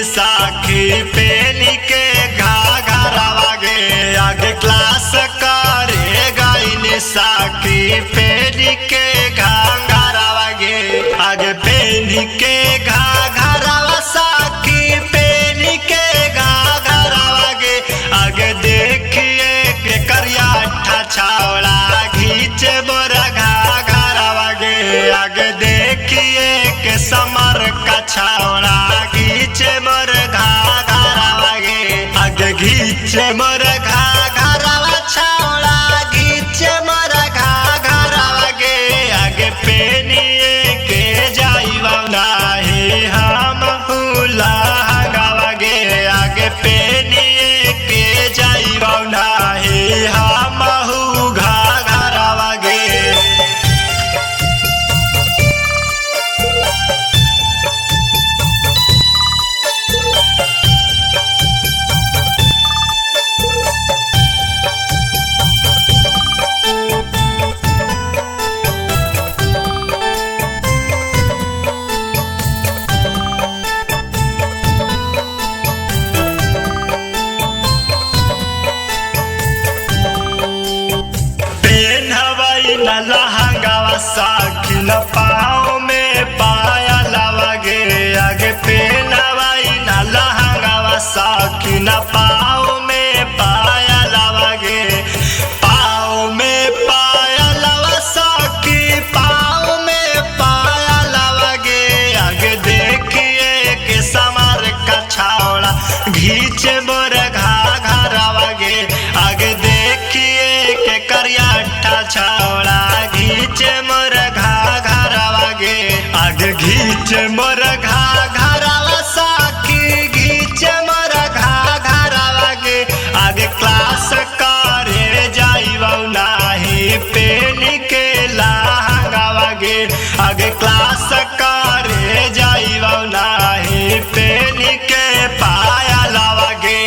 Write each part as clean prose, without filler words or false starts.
साखी पेनी के घाघरावा गे आगे क्लास करे गईनी साखी पेनी के घाघरावा गे आगे पेनी के घाघरावा साखी पेनी के घाघरावा गे आगे देखिए के करिया छावड़ा घीचे बोरा घाघरावा गे आगे देखिए के समर का छावड़ा घीचे मोर घाघरावा गे आगे घीचे मोर घाघरावा छावड़ा घीचे मोर घाघरावा गे आगे पेनिए के जाइबा नाही हम हुला गावा गे आगे पेनिए के जाइबा नाही हम हु घाघरावा गे लहंगावा साखी न पाँव में पाया लावा गे आगे पेनवाई न लहंगावा साखी न पाँव में पाया लावा गे पाँव में पाया लावा साखी पाँव में पाया लावा गे आगे देखिए के समर का छावड़ा घीचे मोर घाघरावा गे आगे देखिए के करिया छावड़ा घीचे मोर घाघरावा गे आगे घीचे मोर घाघरावा साखी घीचे मोर घाघरावा गे आगे क्लास करे जाइबा नाही पेनी के लहंगावा गे आगे क्लास करे जाइबा नाही पेनी के पाया लावा गे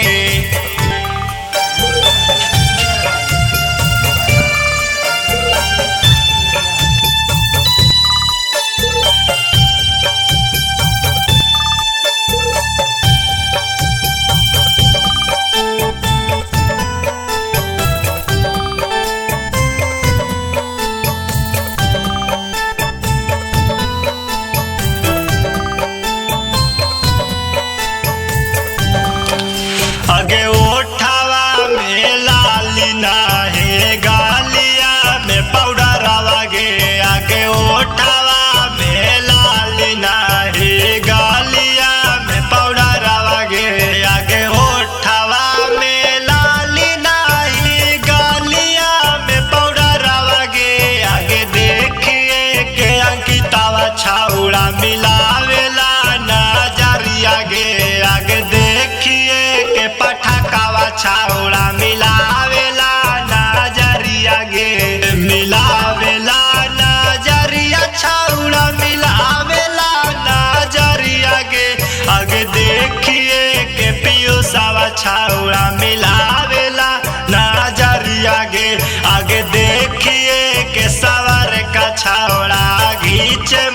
आगे ओठावा में लाली नाहे गालिया में पाउडरावा गे आगे ओठावा में लाली नाहे गालिया में पाउडरावा गे आगे ओठावा में लाली नाहे गालिया में पाउडरावा गे आगे देखिए के अंकितावा छाउड़ा मिलावेला नजरिया गे आगे देखिए के पटाकावा छाउड़ा मिलावेला नजरिया गे मिलावेला नजरिया छाउड़ा मिलावेला नजरिया गे आगे देखिए के पियूसावा छाउड़ा मिलावेला नजरिया गे आगे देखिए के सवर का छाउड़ा घीचे